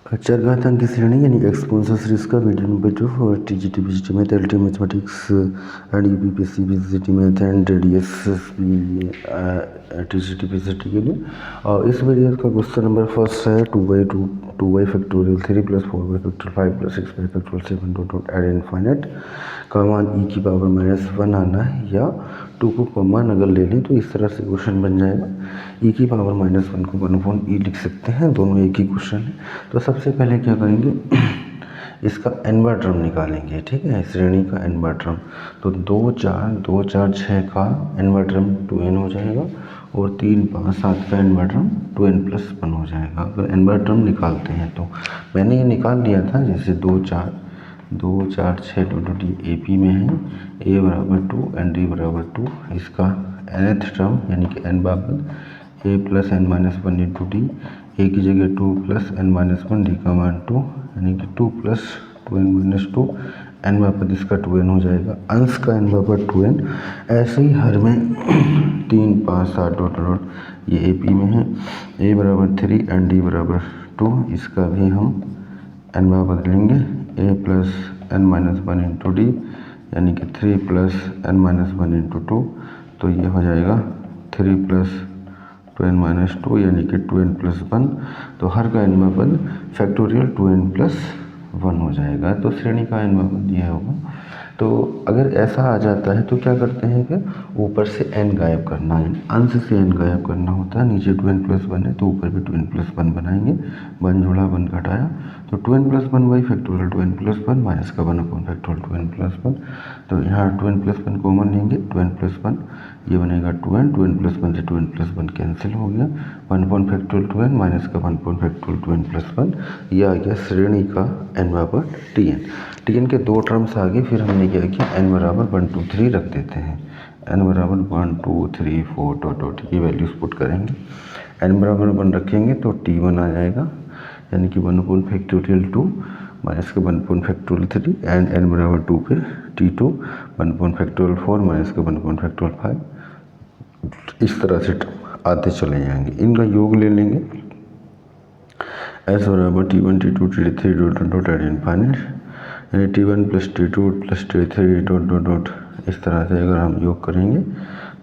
चरघातांक की श्रेणी यानी एक्सपोनेंशियल सीरीज का video number 2 for TGT PGT math LT mathematics and UPPSC PGT math and DSSB TGT PGT के लिए। और इस वीडियो का क्वेश्चन नंबर फर्स्ट है 2 factorial 3 + 4 factorial 5 + 6 factorial 7 dot ad infinite का मान e की पावर -1 आना है या 2 को कॉमन अगर ले लें तो इस तरह से क्वेश्चन बन जाएगा। e की पावर -1 को 1/e लिख सकते हैं, दोनों एक ही क्वेश्चन है। तो सबसे पहले क्या करेंगे इसका n वां टर्म निकालेंगे, ठीक है, श्रेणी का n वां टर्म। तो 2 4 6 का n वां टर्म 2n हो जाएगा और 3 5 7 का n वां टर्म 2n+1 हो जाएगा। अगर n वां टर्म निकालते हैं तो मैंने ये निकाल लिया था, जैसे 2 4 6 डॉट ए पी में है, a बराबर 2 एंड d बराबर 2। इसका nth टर्म यानी कि n बाबत a + n-1 इंटू डी, ए की जगह 2 + n-1 डी का मान 2 यानी कि 2 + 2n-2 n बाबत इसका 2n हो जाएगा। अंश का n बाबत 2n। ऐसे ही हर में 3 5 7 डॉट ये ए पी में है, a बराबर 3 एंड d बराबर 2। इसका भी हम n बाबत लेंगे a + n-1 इंटू डी यानी कि 3 + n-1 इंटू 2। तो ये हो जाएगा 3 + 2n-2 यानी कि 2n+1। तो हर का n बाबत फैक्टोरियल 2n+1 हो जाएगा। तो श्रेणी का n बाबत यह होगा। तो अगर ऐसा आ जाता है तो क्या करते हैं कि ऊपर से n गायब करना है, अंश से n गायब करना होता है। नीचे 2n+1 है तो ऊपर भी 2n+1 बनाएंगे, वन जोड़ा वन घटाया तो 2n+1 by factorial 2n+1 minus का 1/फैक्टोरियल 2n+1। तो यहाँ 2n+1 कॉमन लेंगे, 2n+1 ये बनेगा 2n+1 से 2n+1 कैंसिल हो गया, 1/फैक्टोरियल 2n माइनस का 1/फैक्टोरियल 2n+1। ये आ गया श्रेणी का n बाबर tn के दो टर्म्स आगे। फिर हमने क्या किया, n बराबर 1 2 3 रख देते हैं, n बराबर 1 2 3 4 डॉट ये वैल्यूज पुट करेंगे। n बराबर 1 रखेंगे तो t1 आ जाएगा यानी कि 1/फैक्टोरियल 2 माइनस का 1/फैक्टोरियल 3 एंड n बराबर 2 पे t2 1/फैक्टोरियल 4 माइनस का 1/फैक्टोरियल 5। इस तरह से आते चले जाएंगे, इनका योग ले लेंगे। s बराबर t1 t2 t3 dot ad infinite यानी t1 + t2 + t3 डॉट इस तरह से अगर हम योग करेंगे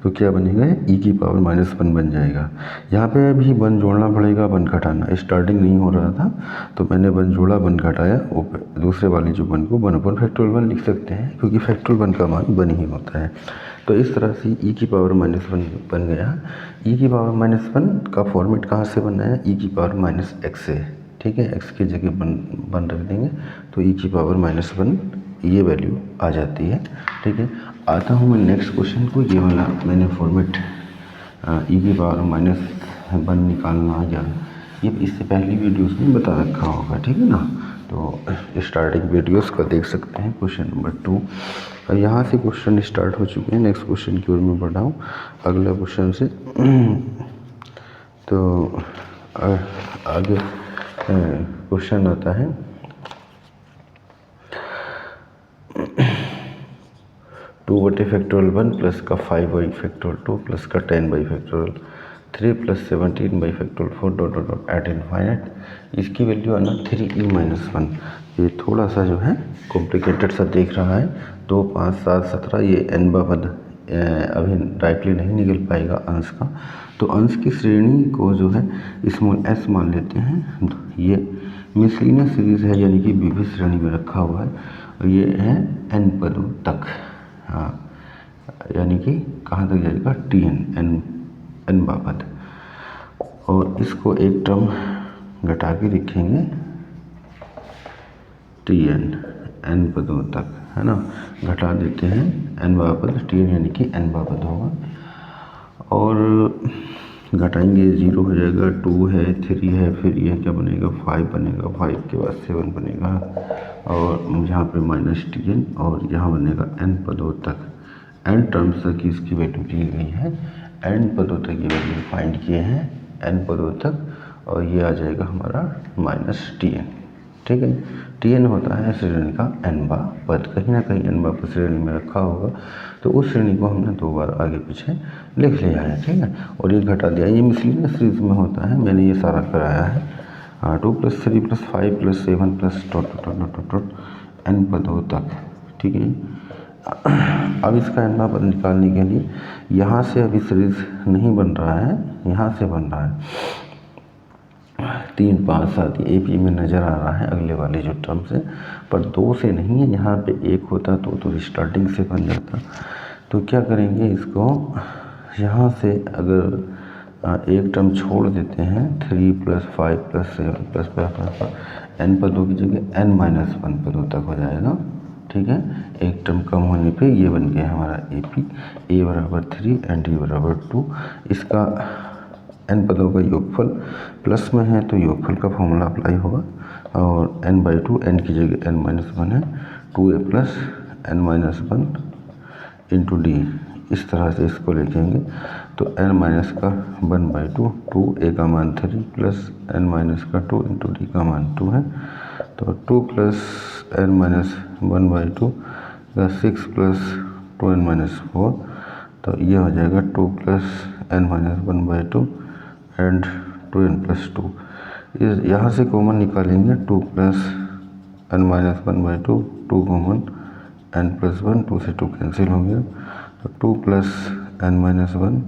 तो क्या बनेगा, e की पावर -1 बन जाएगा। यहाँ पे अभी 1 जोड़ना पड़ेगा, 1 घटाना स्टार्टिंग नहीं हो रहा था तो मैंने 1 जोड़ा 1 घटाया, दूसरे वाले जो 1 को 1/फैक्टोरियल 1 लिख सकते हैं क्योंकि फैक्टोरियल 1 का मान 1 ही होता है। तो इस तरह से e की पावर -1 बन गया। e की पावर -1 का फॉर्मेट कहाँ से बना है, e की पावर -x से, ठीक है, x की जगह 1 रख देंगे तो e की पावर -1 ये वैल्यू आ जाती है, ठीक है। आता हूँ मैं नेक्स्ट क्वेश्चन को। ये वाला मैंने फॉर्मेट e की पावर -1 निकालना या ये इससे पहली वीडियोस में बता रखा होगा, ठीक है ना। तो स्टार्टिंग वीडियोस का देख सकते हैं। क्वेश्चन नंबर 2 और यहाँ से क्वेश्चन स्टार्ट हो चुके हैं। नेक्स्ट क्वेश्चन की ओर मैं बढ़ा हूँ अगला क्वेश्चन से। तो आगे क्वेश्चन आता है 2/फैक्टोरियल 1 प्लस का 5/फैक्टोरियल 2 प्लस का 10/फैक्टोरियल 3 + 17/फैक्टोरियल 4 डॉट एट इनफाइनाइट। इसकी वैल्यू आना 3e-1। ये थोड़ा सा जो है कॉम्प्लिकेटेड सा देख रहा है। 2 5 7 17 ये n बाबत अभी डायरेक्टली नहीं निकल पाएगा अंश का। तो अंश की श्रेणी को जो है स्मॉल s मान लेते हैं। ये मिसलिनियस सीरीज है यानी कि विविध श्रेणी में रखा हुआ है और ये है n पदों तक, हाँ, यानी कि कहाँ तक जाएगा, tn n बाबत। और इसको एक टर्म घटा के लिखेंगे tn n पदों तक, है ना, घटा देते हैं n बाबत tn यानी कि n बाबत होगा। और घटाएंगे 0 हो जाएगा, 2 है 3 है, फिर ये क्या बनेगा 5 बनेगा, 5 के बाद 7 बनेगा और यहाँ पे -tn और यहाँ बनेगा n पदों तक। n टर्म्स तक इसकी वैल्यू दी गई है, n पदों तक ये वैल्यू फाइंड किए हैं n पदों तक और ये आ जाएगा हमारा -tn, ठीक है। tn होता है श्रेणी का n पद, कहीं ना कहीं n पद श्रेणी में रखा होगा तो उस श्रेणी को हमने 2 बार आगे पीछे लिख लिया है, ठीक है। और ये घटा दिया, ये मिसलिनियस सीरीज में होता है, मैंने ये सारा कराया है 2+3+5+7+... n पदों तक, ठीक है। अब इसका n पद निकालने के लिए यहाँ से अभी सीरीज नहीं बन रहा है, यहाँ से बन रहा है 3, 5, 7 ए पी में नज़र आ रहा है अगले वाले जो टर्म से, पर 2 से नहीं है। यहाँ पे 1 होता तो स्टार्टिंग से बन जाता। तो क्या करेंगे, इसको यहाँ से अगर एक टर्म छोड़ देते हैं 3+5+7+5 n पदों की जगह n-1 पदों तक हो जाएगा, ठीक है। एक टर्म कम होने पे ये बन गया हमारा ए पी, a बराबर 3 एंड d बराबर 2। इसका n पदों का योगफल प्लस में है तो योगफल का फॉर्मूला अप्लाई होगा, और n/2 n की जगह n-1 है, 2a + n-1 इंटू डी। इस तरह से इसको लिखेंगे तो n-1/2, 2a का मान 3 प्लस n-2 इंटू डी का मान 2 है, तो 2 + n-1/2 का 6 + 2n-4, तो ये हो जाएगा 2 + n-1/2 एंड 2n+2। यहाँ से कॉमन निकालेंगे 2 + n-1/2, 2 कॉमन n+1, 2 से 2 कैंसिल हो गया, तो 2 + n-1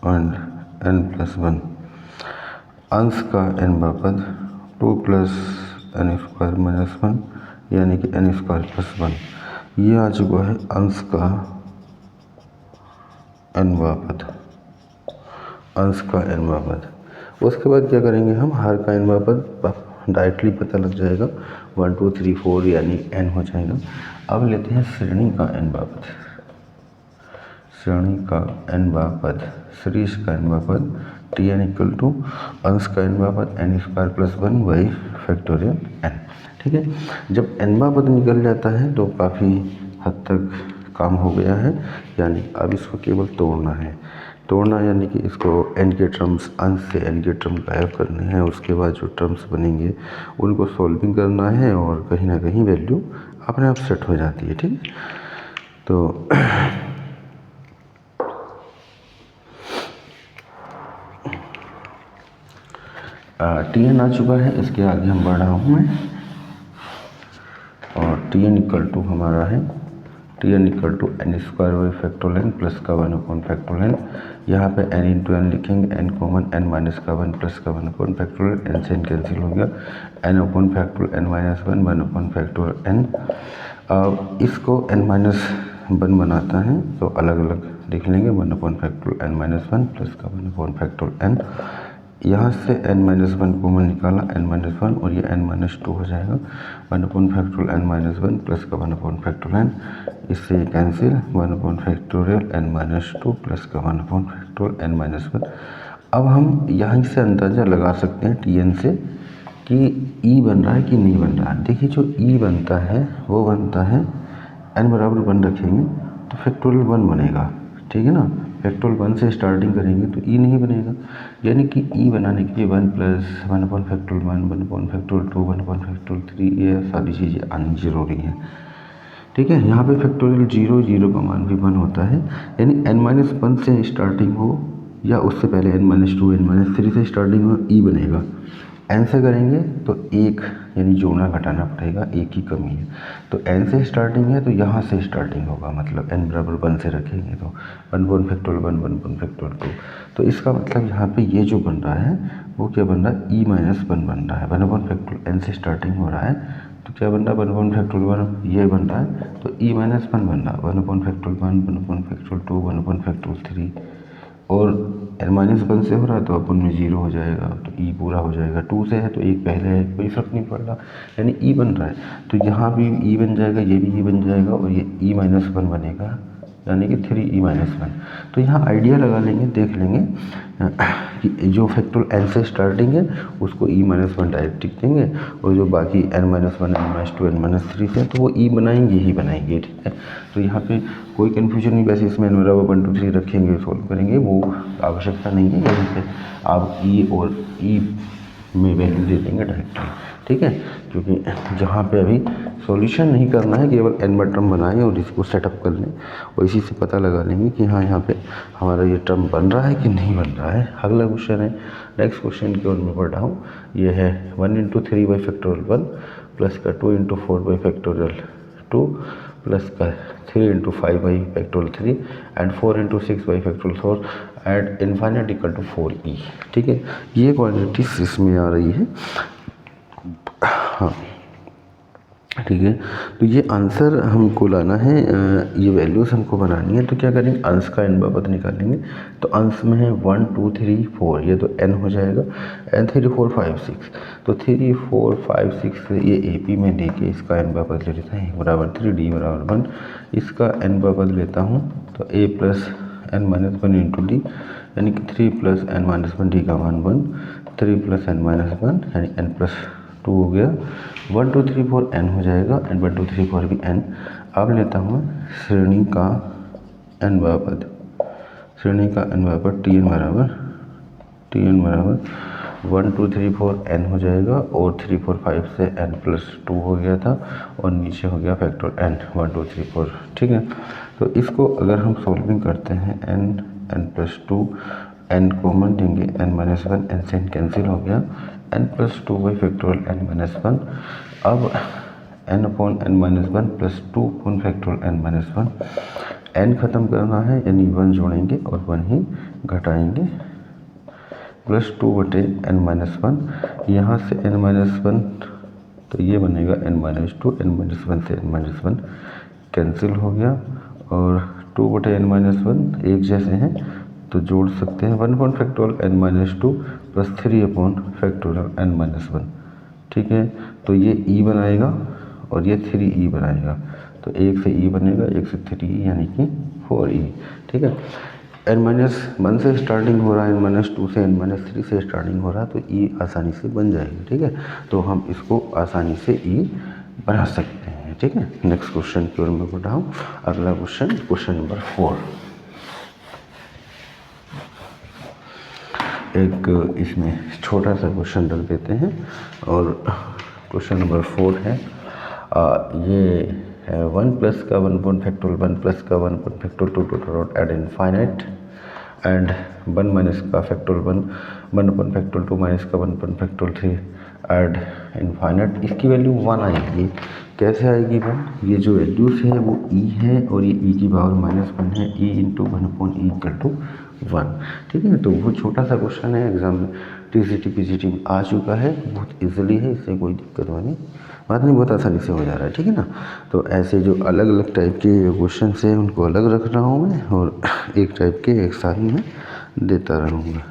एंड n+1। अंश का n पद 2 + n² - 1 यानी कि n² + 1, ये आ चुका है अंश का n पद, अंश का n पद। उसके बाद क्या करेंगे, हम हर का n पद डायरेक्टली पता लग जाएगा, 1 2 3 4 यानी n हो जाएगा। अब लेते हैं श्रेणी का n पद, श्रेणी का n पद, श्रेणी का n पद Tn = अंश का n पद n² + 1 बाई फैक्टोरियल n, ठीक है। जब n पद निकल जाता है तो काफ़ी हद तक काम हो गया है, यानी अब इसको केवल तोड़ना है। तोड़ना यानी कि इसको n के टर्म्स, अंश से n के टर्म गायब करने हैं, उसके बाद जो टर्म्स बनेंगे उनको सॉल्विंग करना है, और कहीं ना कहीं वैल्यू अपने आप सेट हो जाती है, ठीक है। तो Tn आ चुका है, इसके आगे हम बढ़ रहा हूँ मैं, और Tn = हमारा है Tn = n² factorial n plus का 1 फैक्टोरियल n। यहाँ पे n × n लिखेंगे, n कॉमन n-1 प्लस का 1 फैक्टोरियल n से n कैंसिल हो गया, n factorial n-1 1 factorial n। अब इसको n-1 बनाता है तो अलग अलग लिख लेंगे, 1 फैक्टोरियल n-1 प्लस का 1 फैक्टोरियल n। यहाँ से n-1 कॉमन निकाला, n-1 और ये n-2 हो जाएगा, 1 फैक्टोरियल n-1 प्लस का 1 फैक्टोरियल n। इससे ये कैंसिल, 1 फैक्टोरियल n-2 प्लस का 1 फैक्टोरियल n-1। अब हम यहाँ से अंदाज़ा लगा सकते हैं Tn से कि E बन रहा है कि नहीं बन रहा है। देखिए जो E बनता है वो बनता है, n बराबर 1 रखेंगे तो फैक्टोरियल 1 बनेगा, ठीक है ना। फैक्टोरियल 1 से स्टार्टिंग करेंगे तो E नहीं बनेगा, यानी कि E बनाने के लिए 1 + 1 फैक्टोरियल 1 फैक्टोरियल 2 1 फैक्टोरियल 3, ये सारी चीज़ें आनी ज़रूरी है, ठीक है। यहाँ पे फैक्टोरियल 0 का मान भी 1 होता है, यानी n-1 से स्टार्टिंग हो या उससे पहले n-2 n-3 से स्टार्टिंग हो, E बनेगा। n से करेंगे तो 1 यानी जोड़ना घटाना पड़ेगा, 1 की कमी है, तो n से स्टार्टिंग है तो यहाँ से स्टार्टिंग होगा, मतलब n बराबर 1 से रखेंगे तो 1 फैक्टोरियल 1 फैक्टोरियल 2। तो इसका मतलब यहाँ पे ये जो बन रहा है वो क्या बन रहा है, E-1 बन रहा है। 1 फैक्टोरियल n से स्टार्टिंग हो रहा है तो क्या बन रहा है, 1 फैक्टोरियल 1 ये बन रहा है, तो E-1 बन रहा है, 1 फैक्टोरियल 1 फैक्टोरियल 2 1 फैक्टोरियल 3, और n-1 से हो रहा है तो अपन में 0 हो जाएगा, तो E पूरा हो जाएगा। 2 से है तो 1 पहले है, कोई फर्क नहीं पड़ रहा, यानी E बन रहा है, तो यहाँ भी E बन जाएगा, ये भी E बन जाएगा, और ये E-1 बनेगा, यानी कि 3E-1। तो यहाँ आइडिया लगा लेंगे, देख लेंगे कि जो फैक्टोरियल n से स्टार्टिंग है उसको E-1 डायरेक्ट लिख देंगे, और जो बाकी n-1 n-2 n-3 से तो वो E बनाएंगे ही बनाएंगे, ठीक है। तो यहाँ पे कोई कन्फ्यूजन नहीं, वैसे इसमें n बराबर 1 2 3 रखेंगे, सॉल्व करेंगे, वो आवश्यकता नहीं है। यहाँ पे आप E और E में वैल्यू दे देंगे डायरेक्टली, ठीक है। क्योंकि जहाँ पे अभी सॉल्यूशन नहीं करना है, केवल n बार टर्म बनाएं और इसको सेटअप कर लें और इसी से पता लगा लेंगे कि हाँ यहाँ पे हमारा ये टर्म बन रहा है कि नहीं बन रहा है। अगला क्वेश्चन है, नेक्स्ट क्वेश्चन की ओर मैं बढ़ रहा हूँ। ये है 1 × 3 बाई फैक्टोरियल 1 प्लस का 2 × 4 बाई फैक्टोरियल 2 प्लस का 3 × 5 by factorial 3 and 4 × 6 by factorial 4 at infinite equal to 4e, ठीक है। ये क्वांटिटीज इसमें आ रही है, हाँ ठीक है। तो ये आंसर हमको लाना है, ये वैल्यूज हमको बनानी है। तो क्या करेंगे, अंश का n बाबत निकालेंगे। तो अंश में है 1 2 3 4, ये तो n हो जाएगा, n 3 4 5 6, तो 3 4 5 6 से ये AP में लेके इसका n बाबत ले लेता है बराबर 3d बराबर 1, इसका n बाबत लेता हूँ तो a plus n minus 1 into D, यानी कि 3 प्लस n माइनस 1 डी का मान 1, 3 प्लस n माइनस 1 यानी n प्लस 2 हो गया, 1 2 3 4 n हो जाएगा, एंड 1 2 3 4 भी n। अब लेता हूँ श्रेणी का n बाबत, श्रेणी का n बाबत tn बराबर 1 2 3 4 n हो जाएगा, और 3 4 5 से n प्लस 2 हो गया था, और नीचे हो गया फैक्टर n 1 2 3 4, ठीक है। तो इसको अगर हम सॉल्विंग करते हैं n प्लस 2, n कॉमन लेंगे, n माइनस 1, n से n कैंसिल हो गया, n plus 2 by factorial n minus 1। अब n upon n minus 1 plus 2 upon factorial n minus 1, n ख़त्म करना है यानी 1 जोड़ेंगे और 1 ही घटाएंगे, प्लस 2 बटे n माइनस 1, यहाँ से n माइनस 1 तो ये बनेगा n माइनस 2, n माइनस 1 से n माइनस 1 कैंसिल हो गया, और 2 बटे n माइनस 1 एक जैसे हैं तो जोड़ सकते हैं, 1 upon factorial n minus 2 plus 3 upon factorial n minus 1, ठीक है। तो ये e बनाएगा और ये 3e बनाएगा, तो 1 से e बनेगा, 1 से 3e यानी कि 4e, ठीक है। n माइनस 1 से स्टार्टिंग हो रहा है, n माइनस 2 से n माइनस 3 से स्टार्टिंग हो रहा है, तो e आसानी से बन जाएगी, ठीक है। तो हम इसको आसानी से e बना सकते हैं, ठीक है। नेक्स्ट क्वेश्चन की ओर मैं बढ़ाऊँ। अगला क्वेश्चन नंबर 4, एक इसमें छोटा सा क्वेश्चन रख देते हैं, और क्वेश्चन नंबर 4 है, ये है 1 प्लस का 1 अपॉन फैक्टोरियल 1 प्लस का 1 upon factorial 2 to not at infinite, and 1 minus का फैक्टोरियल 1 अपॉन फैक्टोरियल 2 माइनस का 1 अपॉन फैक्टोरियल 3 एट इनफाइनाइट। इसकी वैल्यू 1 आएगी। कैसे आएगी 1? ये जो वैल्यूज है वो e है, और ये e की पावर माइनस 1 है, e into 1 upon e equal to 1, ठीक है। तो वो छोटा सा क्वेश्चन है, एग्जाम में TCT PGT में आ चुका है, बहुत इजीली है, इससे कोई दिक्कत वाली बात नहीं, बहुत आसानी से हो जा रहा है, ठीक है ना। तो ऐसे जो अलग अलग टाइप के क्वेश्चन है उनको अलग रख रहा हूँ मैं, और एक टाइप के एक साथ में देता रहूँगा।